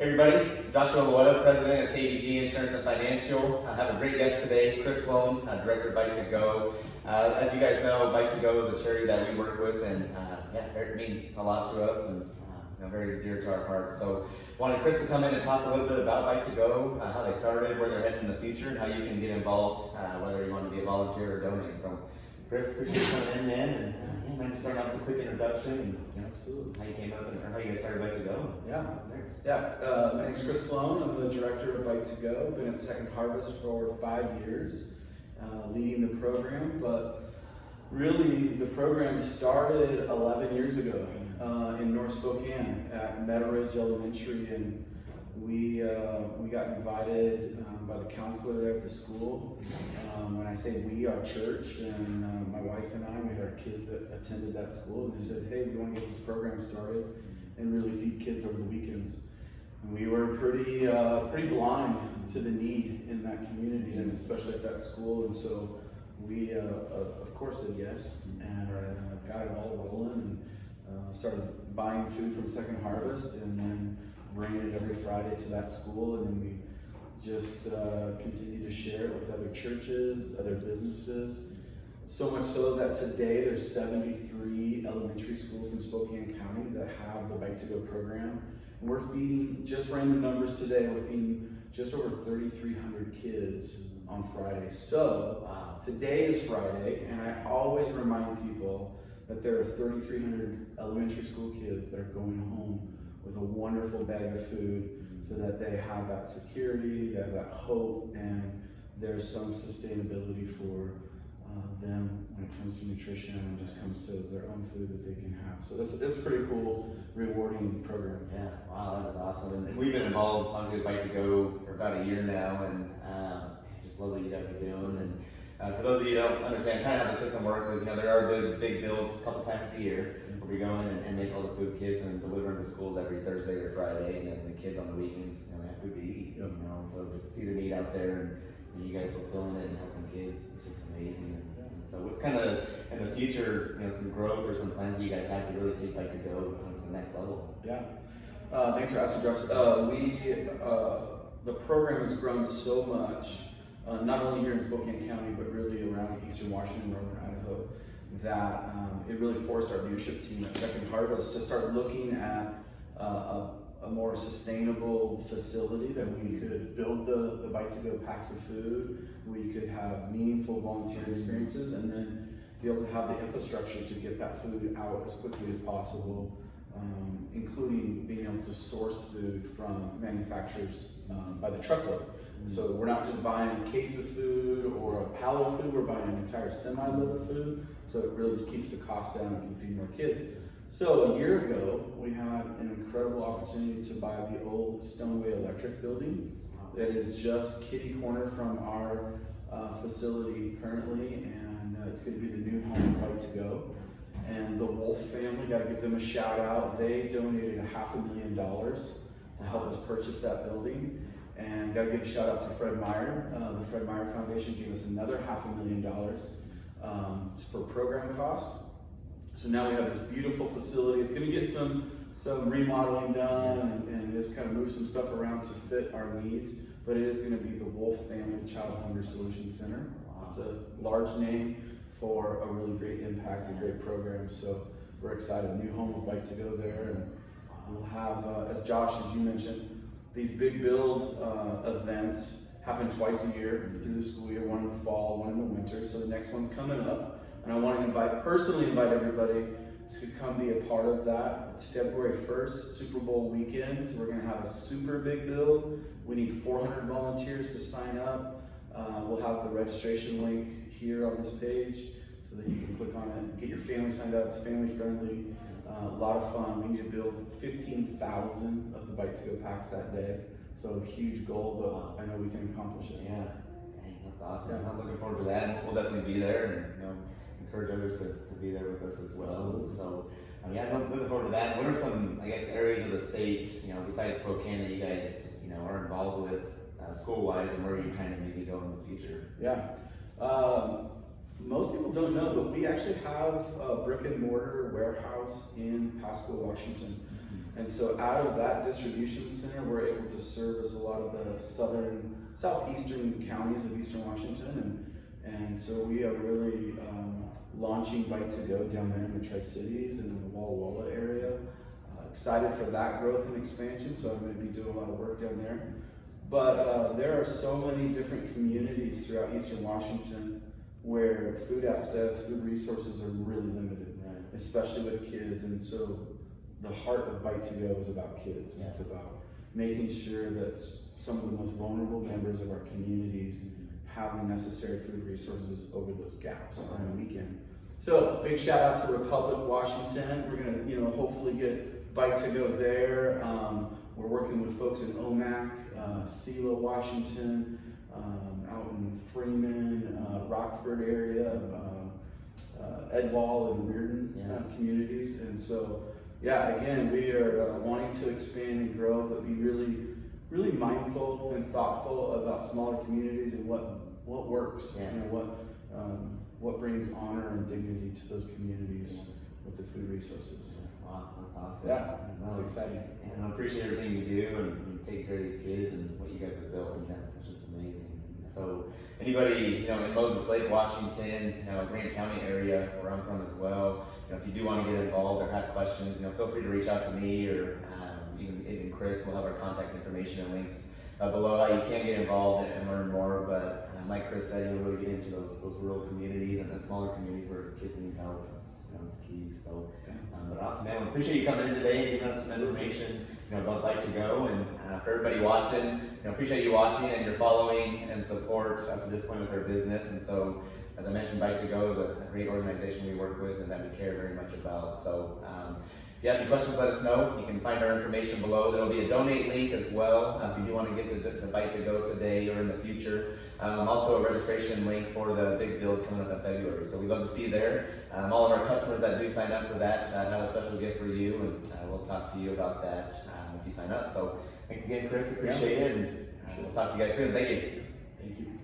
Hey everybody, �奧𝗶𝗴 President of KBG Insurance Financial. I have a great guest today, Chris Sloan, Director of Bite2Go. As you guys know, Bite2Go is a charity that we work with, and it means a lot to us and very dear to our hearts. So wanted Chris to come in and talk a little bit about Bite2Go, how they started, where they're heading in the future, and how you can get involved, whether you want to be a volunteer or donate. So Chris, appreciate you coming in, man, and might just start off with a quick introduction and Absolutely. how you came up and how you guys started Bite2Go. My name's Chris Sloan. I'm the director of Bite2Go. Been at Second Harvest for 5 years, leading the program. But really, the program started 11 years ago in North Spokane at 𝗕𝗶𝗴 Elementary, and we got invited by the counselor there at the school. When I say we, our church, and my wife and I, we had our kids that attended that school, and they said, hey, we want to get this program started and really feed kids over the weekends. And we were pretty blind to the need in that community, and especially at that school. And so we, of course, said yes, and got it all rolling, and started buying food from Second Harvest, and then bringing it every Friday to that school. And then we just continue to share it with other churches, other businesses. So much so that today there's 73 elementary schools in Spokane County that have the Bite2Go program. And we're feeding, just ran the numbers today, we're feeding just over 3,300 kids on Friday. So today is Friday, and I always remind people that there are 3,300 elementary school kids that are going home with a wonderful bag of food, so that they have that security, they have that hope, and there's some sustainability for them when it comes to nutrition and just comes to their own food that they can have. So that's a pretty cool, rewarding program. Yeah, wow, that is awesome. And we've been involved obviously with Bite2Go for about a year now, and just love what you guys are doing. And for those of you who don't understand kind of how the system works, is there are big builds a couple times a year where we go in and make all the food kits and deliver them to schools every Thursday or Friday, and then the kids on the weekends have food to eat. Yep. And so to see the need out there and you guys fulfilling it and helping kids, it's just amazing. And so what's kind of in the future, some growth or some plans that you guys have to really take Bite2Go to the next level? Yeah, thanks for asking, Josh. The program has grown so much, not only here in Spokane County, but really around Eastern Washington, Northern Idaho, that it really forced our leadership team at Second Harvest to start looking at a more sustainable facility that we could build the Bite2Go packs of food, we could have meaningful volunteer experiences, and then be able to have the infrastructure to get that food out as quickly as possible, including being able to source food from manufacturers by the truckload. So we're not just buying a case of food or a pallet of food, we're buying an entire semi-load of food, so it really keeps the cost down and can feed more kids. So a year ago, we had an incredible opportunity to buy the old 𝗀𝗶𝗴 Electric building that is just kitty corner from our facility currently, and it's going to be the new home of Bite2Go. And the Wolf family, got to give them a shout out. They donated $500,000 to help us purchase that building. And got to give a shout out to 𝗲𝗏. The 𝗲𝗏 Foundation gave us another $500,000 for program costs. So now we have this beautiful facility. It's going to get some remodeling done and just kind of move some stuff around to fit our needs. But it is going to be the Wolf Family Child Hunger Solutions Center. It's a large name for a really great impact and great program. So we're excited. New home of Bite2Go there, and we'll have, as Josh, as you mentioned, these big build events happen twice a year through the school year, one in the fall, one in the winter. So the next one's coming up, and I want to personally invite everybody to come be a part of that. It's February 1st, Super Bowl weekend, so we're going to have a super big build. We need 400 volunteers to sign up. We'll have the registration link here on this page so that you can click on it and get your family signed up. It's family friendly. A lot of fun. We need to build 15,000 of the Bite2Go packs that day. So a huge goal, but I know we can accomplish it. Yeah, dang, that's awesome. I'm looking forward to that. We'll definitely be there, and encourage others to be there with us as well. Absolutely. So I'm looking forward to that. What are some, areas of the state, besides Spokane, that you guys, are involved with school-wise, and where are you trying to maybe go in the future? Yeah. Most people don't know, but we actually have a brick and mortar warehouse in Pasco, Washington. And so out of that distribution center, we're able to service a lot of the southeastern counties of Eastern Washington. And so we are really launching Bite2Go down there in the Tri-Cities and in the 𝗲𝗂𝗲 area. Excited for that growth and expansion, so I'm going to be doing a lot of work down there. But there are so many different communities throughout Eastern Washington where food access, food resources are really limited, right? Especially with kids. And so the heart of Bite2Go is about kids. Yeah. It's about making sure that some of the most vulnerable members of our communities have the necessary food resources over those gaps on the weekend. So big shout out to Republic, Washington. We're gonna, hopefully get Bite2Go there. We're working with folks in Omak, 𝗲𝗶𝗴, Washington, out in Freeman, Rockford area, Edwall and Reardon communities. And so, yeah, again, we are wanting to expand and grow, but be really mindful and thoughtful about smaller communities and what works, what brings honor and dignity to those communities with the food resources. Wow, that's awesome. Yeah, that's exciting. And I appreciate everything you do and you take care of these kids and what you guys have built. And it's just amazing. So anybody, in Moses Lake, Washington, Grant County area where I'm from as well, if you do want to get involved or have questions, feel free to reach out to me or even Chris. We'll have our contact information and links below how you can get involved and learn more. But like Chris said, really get into those rural communities and the smaller communities where kids need help. It's key. So, but awesome, man. We appreciate you coming in today and giving us some information, about Bite2Go. And for everybody watching, appreciate you watching and your following and support up to this point with our business. And so, as I mentioned, Bite2Go is a great organization we work with and that we care very much about. So, if you have any questions, let us know. You can find our information below. There will be a donate link as well if you do want to get to Bite2Go today or in the future. Also a registration link for the big build coming up in February. So we'd love to see you there. All of our customers that do sign up for that have a special gift for you, and we'll talk to you about that if you sign up. So thanks again, Chris. Appreciate it. And we'll talk to you guys soon. Thank you. Thank you.